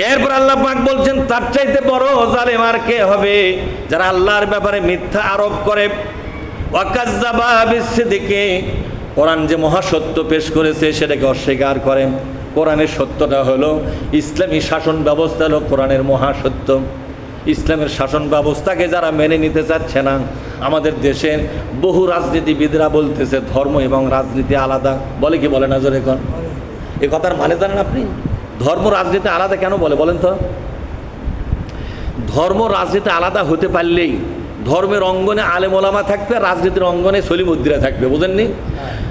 এরপর আল্লাহ পাক বলছেন তার চাইতে বড় জালেম আর কে হবে, যারা আল্লাহর ব্যাপারে মিথ্যা আরোপ করে। ওয়াকাজ্জাবা বিসসিদকি, কোরআন যে মহাসত্য পেশ করেছে সেটাকে অস্বীকার করে। কোরআনের সত্যটা হলো ইসলামী শাসন ব্যবস্থা হলো কোরআনের মহাসত্য। ইসলামের শাসন ব্যবস্থাকে যারা মেনে নিতে চাচ্ছে না, আমাদের দেশের বহু রাজনীতিবিদরা বলতেছে ধর্ম এবং রাজনীতি আলাদা। বলে কি বলে না জোরে এখন? এ কথার মানে জানেন আপনি? ধর্ম রাজনীতি আলাদা কেন বলে বলেন তো? ধর্ম রাজনীতি আলাদা হতে পারলেই ধর্মের অঙ্গনে আলেম ওলামা থাকবে, রাজনীতির অঙ্গনে সলিমুদ্দিরা থাকবে, বুঝেননি?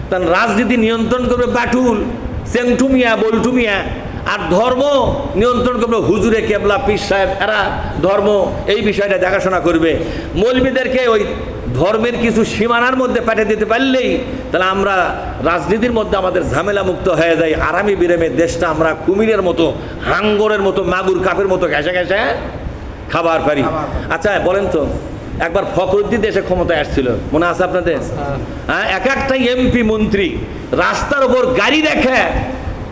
কারণ রাজনীতি নিয়ন্ত্রণ করবে বাটুল, চেংটুমিয়া, বল্টুমিয়া, আর ধর্ম নিয়ন্ত্রণ করবে হুজুরে কেবলা, পীর সাহেব। এরা ধর্ম এই বিষয়টা দেখাশোনা করবে। মৌলবীদেরকে ওই ধর্মের কিছু সীমানার মধ্যে পাঠিয়ে দিতে পারলেই তাহলে আমরা রাজনীতির মধ্যে আমাদের ঝামেলা মুক্ত হয়ে যাই। আরামি বিরামে দেশটা আমরা কুমিরের মতো, হাঙ্গরের মতো, মাগুর কাপের মতো ঘেঁষে ঘেঁষে খাবার পারি। আচ্ছা বলেন তো, একবার ফখরুদ্দিন দেশে ক্ষমতায় আসছিল, মনে আছে আপনাদের? হ্যাঁ, এক একটা এমপি মন্ত্রী রাস্তার ওপর গাড়ি রেখে,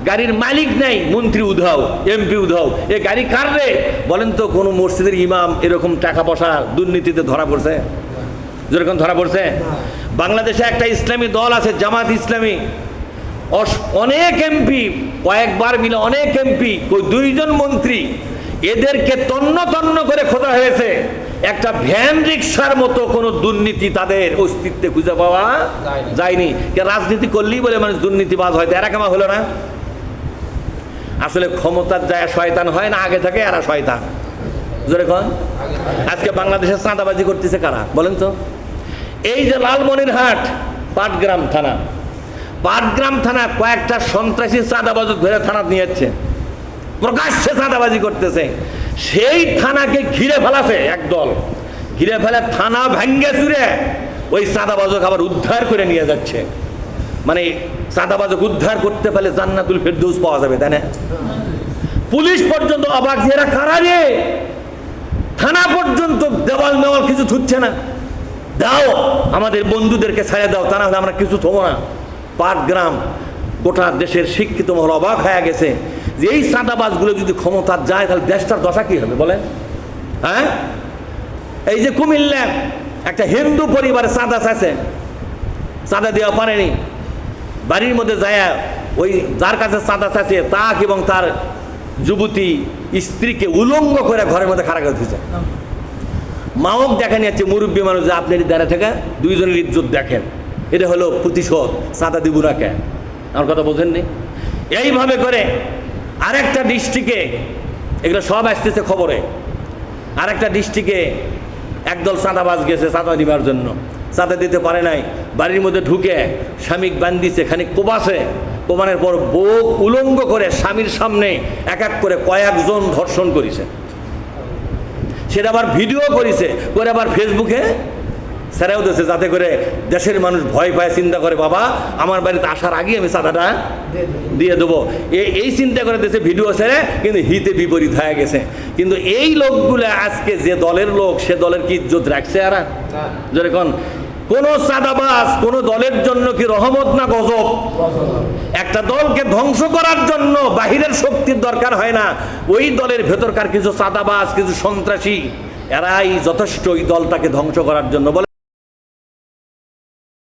গাড়ির মালিক নাই, মন্ত্রী উধাও, এমপি উধাও। এ গাড়ি কার রে বলেন তো? কোনো মসজিদের ইমাম এরকম টাকা পয়সা দুর্নীতিতে ধরা পড়ছে? যেরকম ধরা পড়ছে। বাংলাদেশে একটা ইসলামী দল আছে, জামাত ইসলামী, অনেক এমপি, কয়েকবার মিলে অনেক এমপি, দুইজন মন্ত্রী, এদেরকে তন্ন তন্ন করে খোঁজা হয়েছে। একটা ভ্যান রিক্সার মতো কোনো দুর্নীতি তাদের অস্তিত্বে খুঁজে পাওয়া যায়নি। রাজনীতি করলেই বলে মানুষ দুর্নীতিবাজ হয়, এরা কেমন হলো না? আসলে ক্ষমতার যায় শয়তান হয় না, আগে থাকে এরা শয়তান। যেরকম আজকে বাংলাদেশে চাঁদাবাজি করতেছে কারা বলেন তো? এই যে লালমনিরহাট পাটগ্রাম থানা, পাটগ্রাম থানা কয়েকটা সন্ত্রাসী চাঁদাবাজ ধরে থানা নিয়ে যাচ্ছে, প্রকাশ্যে চাঁদাবাজি করতেছে। সেই থানাকে ঘিরে ফেলাছে একদল, ঘিরে ফেলে থানা ভাঙ্গে চুরে ওই চাঁদাবাজক আবার উদ্ধার করে নিয়ে যাচ্ছে। মানে চাঁদাবাজক উদ্ধার করতে পারলে জান্নাতুল ফেরদৌস পাওয়া যাবে, তাই না? পুলিশ পর্যন্ত অবাক, যে এরা কারা রে, থানা পর্যন্ত দেওয়াল মেওয়াল কিছু থুচ্ছে না, দাও আমাদের বন্ধুদেরকে ছেড়ে দাও, তা না হলে আমরা কিছু থবো না। পাটগ্রাম গোটা দেশের শিক্ষিত মহল অবাক হয়ে গেছে যে এই চাঁদাবাজগুলো যদি ক্ষমতা যায় তাহলে দেশটার দশা কি হবে বলেন? হ্যাঁ, এই যে কুমিল্লা একটা হিন্দু পরিবারে চাঁদা চাইছে, চাঁদা দেওয়া পারেনি, বাড়ির মধ্যে যায় ওই যার কাছে চাঁদা চাইছে তাকে এবং তার যুবতী স্ত্রীকে উলঙ্গ করে ঘরের মধ্যে খাড়া করে দিয়েছে। মাওক দেখা নিয়েছে মুরব্বী মানুষ, যে আপনি দাঁড়িয়ে থেকে দুইজনের ইজ্জত দেখেন, এটা হলো প্রতিশোধ, চাঁদা দিব না কে? আমার কথা বোঝেননি? এইভাবে করে আরেকটা ডিস্ট্রিক্টে, এগুলো সব আসতেছে খবরে, আরেকটা ডিস্ট্রিক্টে একদল চাঁদাবাজ গেছে চাঁদা দিবার জন্য, চাঁদা দিতে পারে নাই, বাড়ির মধ্যে ঢুকে স্বামীক বান্ধিছে, খানিক কোবাছে, কোবানোর পর বউ উলঙ্গ করে স্বামীর সামনে এক এক করে কয়েকজন ধর্ষণ করেছে। সেটা আবার ভিডিও করেছে, করে আবার ফেসবুকে ছেড়েও দিয়েছে, যাতে করে দেশের মানুষ ভয় পায়, চিন্তা করে বাবা আমার বাড়িতে আসার আগে আমি চাঁদাটা দিয়ে দেবো, এই চিন্তা করে দিয়েছে ভিডিও ছেড়ে। কিন্তু হিতে বিপরীত হয়ে গেছে। কিন্তু এই লোকগুলো আজকে যে দলের লোক, সে দলের কি ইজ্জত রাখছে? এরা যেরকম কোন চাঁদাবাজ কোন দলের জন্য কি রহমত না গজব? একটা দলকে ধ্বংস করার জন্য বাহিরের শক্তির দরকার হয় না, ওই দলের ভেতরকার কিছু চাঁদাবাজ, কিছু সন্ত্রাসী, এরাই যথেষ্ট ওই দলটাকে ধ্বংস করার জন্য। বলে